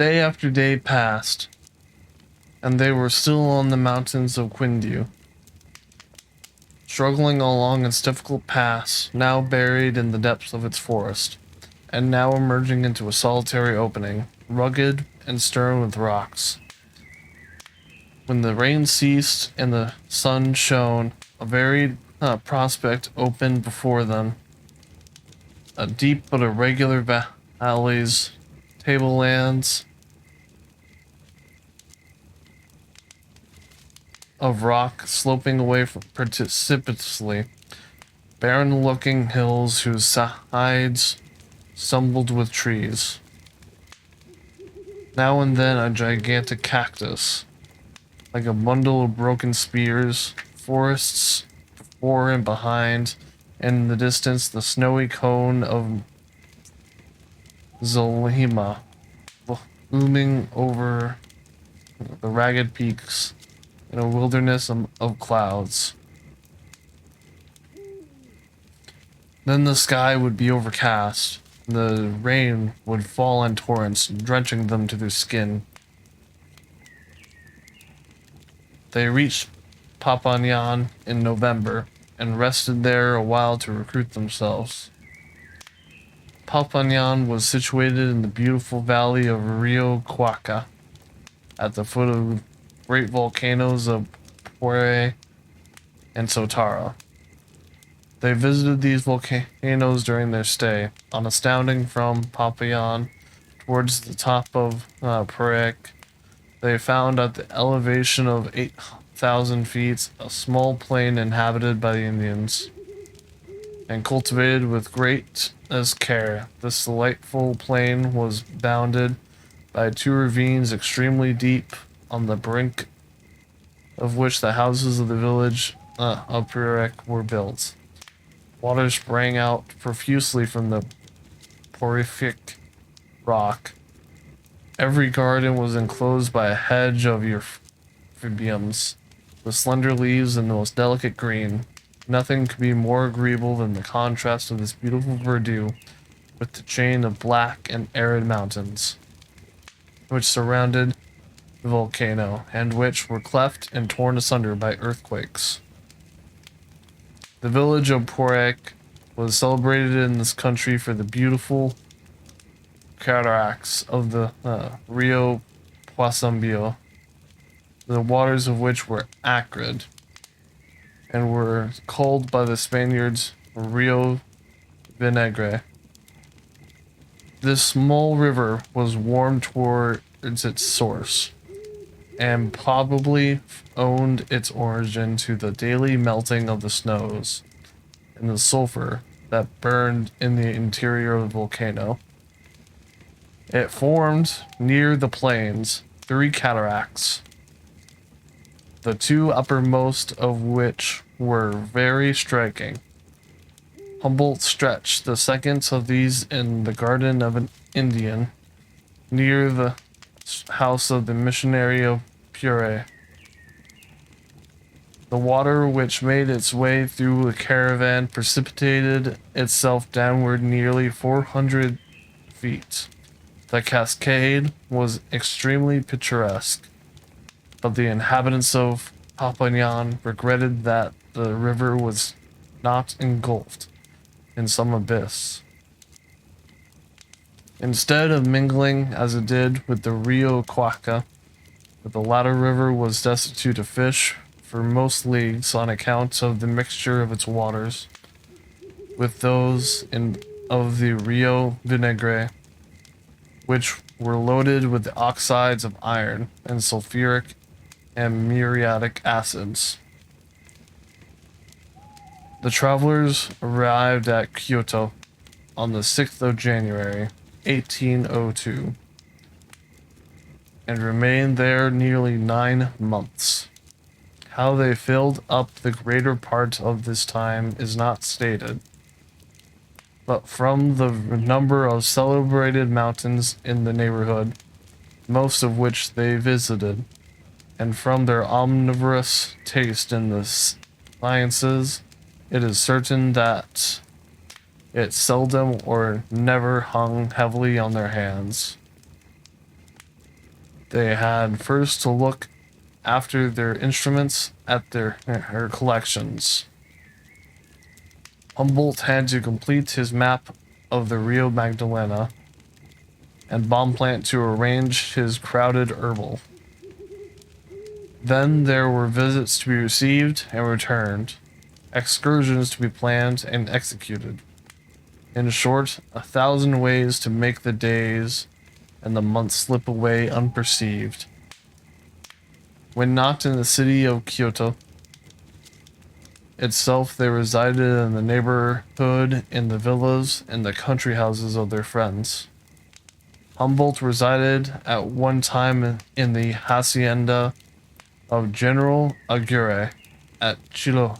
Day after day passed, and they were still on the mountains of Quindiu, struggling along its difficult pass, now buried in the depths of its forest, and now emerging into a solitary opening, rugged and strewn with rocks. When the rain ceased and the sun shone, a varied prospect opened before them. A deep but irregular valleys, tablelands of rock sloping away precipitously, barren-looking hills whose sides stumbled with trees. Now and then a gigantic cactus, like a bundle of broken spears, forests before and behind, and in the distance the snowy cone of Zolima, looming over the ragged peaks in a wilderness of clouds. Then the sky would be overcast. The rain would fall in torrents, drenching them to their skin. They reached Papagnan in November and rested there a while to recruit themselves. Papagnan was situated in the beautiful valley of Rio Cuaca, at the foot of the great volcanoes of Puere and Sotara. They visited these volcanoes during their stay. On astounding from Papagnan towards the top of Puere, they found at the elevation of 8,000 feet a small plain inhabited by the Indians and cultivated with great care. This delightful plain was bounded by two ravines extremely deep, on the brink of which the houses of the village of Puere were built. Water sprang out profusely from the porphyric rock. Every garden was enclosed by a hedge of euphorbums, with slender leaves and the most delicate green. Nothing could be more agreeable than the contrast of this beautiful verdure with the chain of black and arid mountains which surrounded the volcano, and which were cleft and torn asunder by earthquakes. The village of Puere was celebrated in this country for the beautiful cataracts of the Rio Poissonbio, the waters of which were acrid, and were called by the Spaniards Rio Vinegre. This small river was warm towards its source, and probably owed its origin to the daily melting of the snows and the sulfur that burned in the interior of the volcano. It formed, near the plains, 3 cataracts, the 2 uppermost of which were very striking. Humboldt stretched the second of these in the garden of an Indian, near the house of the missionary of Puere. The water which made its way through the caravan precipitated itself downward nearly 400 feet. The cascade was extremely picturesque, but the inhabitants of Papagnan regretted that the river was not engulfed in some abyss. Instead of mingling as it did with the Rio Cuaca, the latter river was destitute of fish for most leagues on account of the mixture of its waters with those of the Rio Vinegre, which were loaded with the oxides of iron and sulfuric and muriatic acids. The travelers arrived at Kyoto on the 6th of January, 1802, and remained there nearly 9 months. How they filled up the greater part of this time is not stated, but from the number of celebrated mountains in the neighborhood, most of which they visited, and from their omnivorous taste in the sciences, it is certain that it seldom or never hung heavily on their hands. They had first to look after their instruments at her collections. Humboldt had to complete his map of the Rio Magdalena and bomb plant to arrange his crowded herbal. Then there were visits to be received and returned, excursions to be planned and executed. In short, 1,000 ways to make the days and the months slip away unperceived. When not in the city of Kyoto itself, they resided in the neighborhood, in the villas, and the country houses of their friends. Humboldt resided at one time in the hacienda of General Aguirre at Chilo,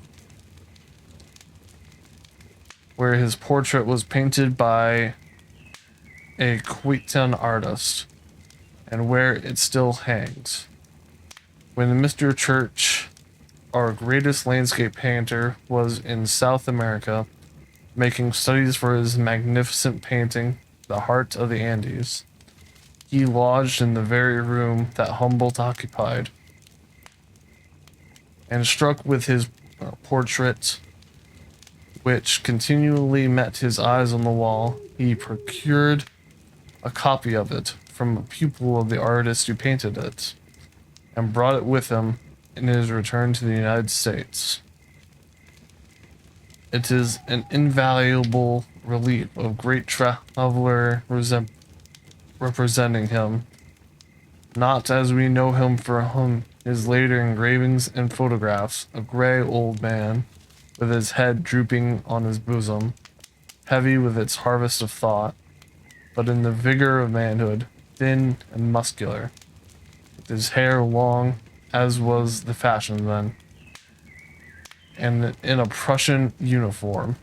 where his portrait was painted by a Quitan artist, and where it still hangs. When Mr. Church, our greatest landscape painter, was in South America, making studies for his magnificent painting, The Heart of the Andes, he lodged in the very room that Humboldt occupied, and struck with his portrait, which continually met his eyes on the wall, he procured a copy of it from a pupil of the artist who painted it, and brought it with him in his return to the United States. It is an invaluable relief of great traveler representing him, not as we know him from his later engravings and photographs, a gray old man, with his head drooping on his bosom, heavy with its harvest of thought, but in the vigor of manhood, thin and muscular, with his hair long, as was the fashion then, and in a Prussian uniform.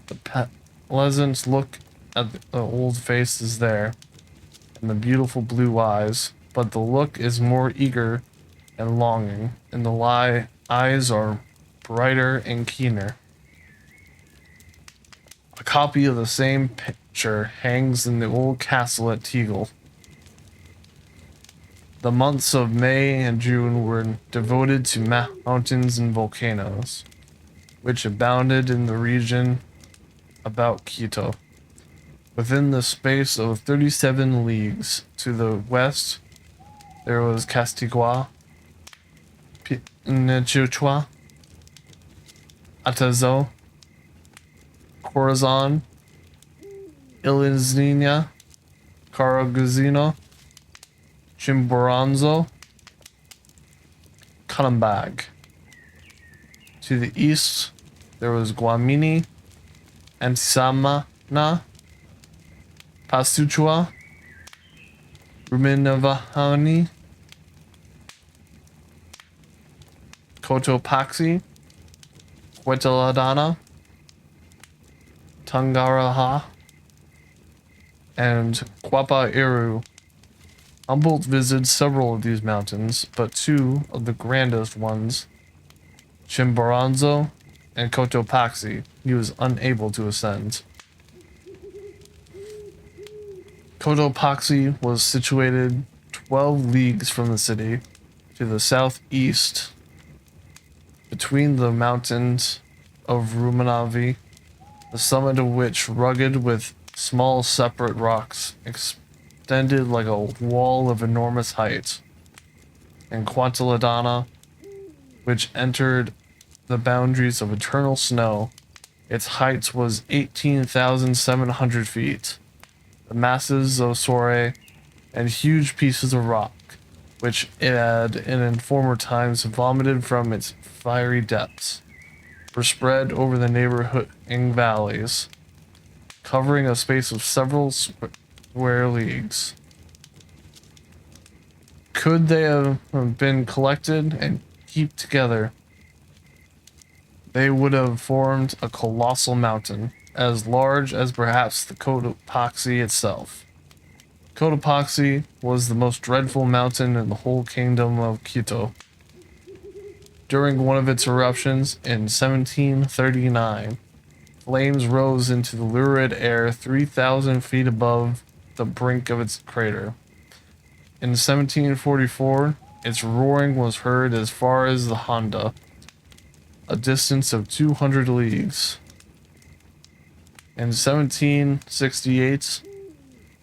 The pleasant look at the old face is there, and the beautiful blue eyes, but the look is more eager and longing, and the eyes are brighter and keener. A copy of the same picture hangs in the old castle at Tegel. The months of May and June were devoted to mountains and volcanoes, which abounded in the region about Quito. Within the space of 37 leagues to the west, there was Castigua, Pinachuchua, Atazo, Corazon, Iliznia, Caraguzino, Chimborazo, Calambag. To the east, there was Guamini, Antisamana, Pasuchua, Ruminavahani, Cotopaxi, Huetaladana, Tangaraha, and Quapairu. Humboldt visited several of these mountains, but two of the grandest ones, Chimborazo and Cotopaxi, he was unable to ascend. Cotopaxi was situated 12 leagues from the city to the southeast, between the mountains of Rumanavi, the summit of which, rugged with small separate rocks, extended like a wall of enormous height, and Quantaladana, which entered the boundaries of eternal snow. Its height was 18,700 feet. The masses of Soare and huge pieces of rock, which it had in former times vomited from its fiery depths, were spread over the neighboring valleys, covering a space of several square leagues. Could they have been collected and heaped together, they would have formed a colossal mountain, as large as perhaps the Cotopaxi itself. Cotopaxi was the most dreadful mountain in the whole kingdom of Quito. During one of its eruptions in 1739, flames rose into the lurid air 3,000 feet above the brink of its crater. In 1744, its roaring was heard as far as the Honda, a distance of 200 leagues. In 1768,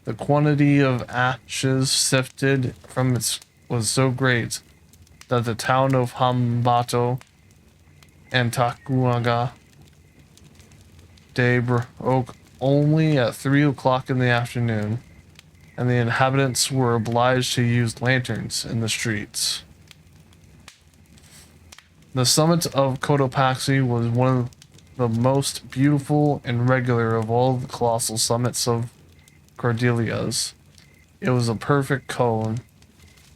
the quantity of ashes sifted from it was so great that the town of Hambato and Takuaga day broke only at 3 o'clock in the afternoon, and the inhabitants were obliged to use lanterns in the streets. The summit of Cotopaxi was one of the most beautiful and regular of all the colossal summits of Cordilleras. It was a perfect cone,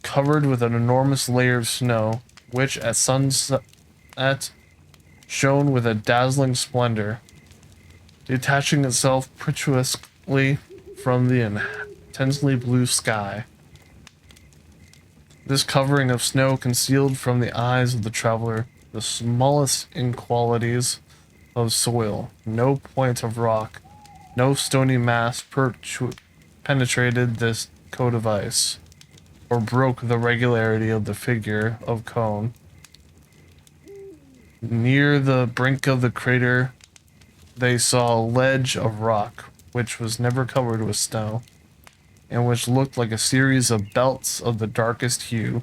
covered with an enormous layer of snow, which at sunset shone with a dazzling splendor, detaching itself picturesquely from the intensely blue sky. This covering of snow concealed from the eyes of the traveler the smallest inequalities of soil. No point of rock, no stony mass penetrated this coat of ice, or broke the regularity of the figure of cone. Near the brink of the crater, they saw a ledge of rock, which was never covered with snow, and which looked like a series of belts of the darkest hue.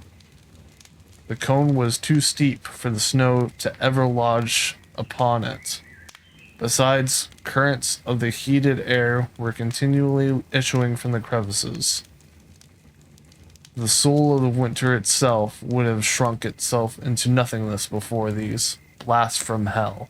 The cone was too steep for the snow to ever lodge upon it. Besides, currents of the heated air were continually issuing from the crevices. The soul of the winter itself would have shrunk itself into nothingness before these blasts from hell.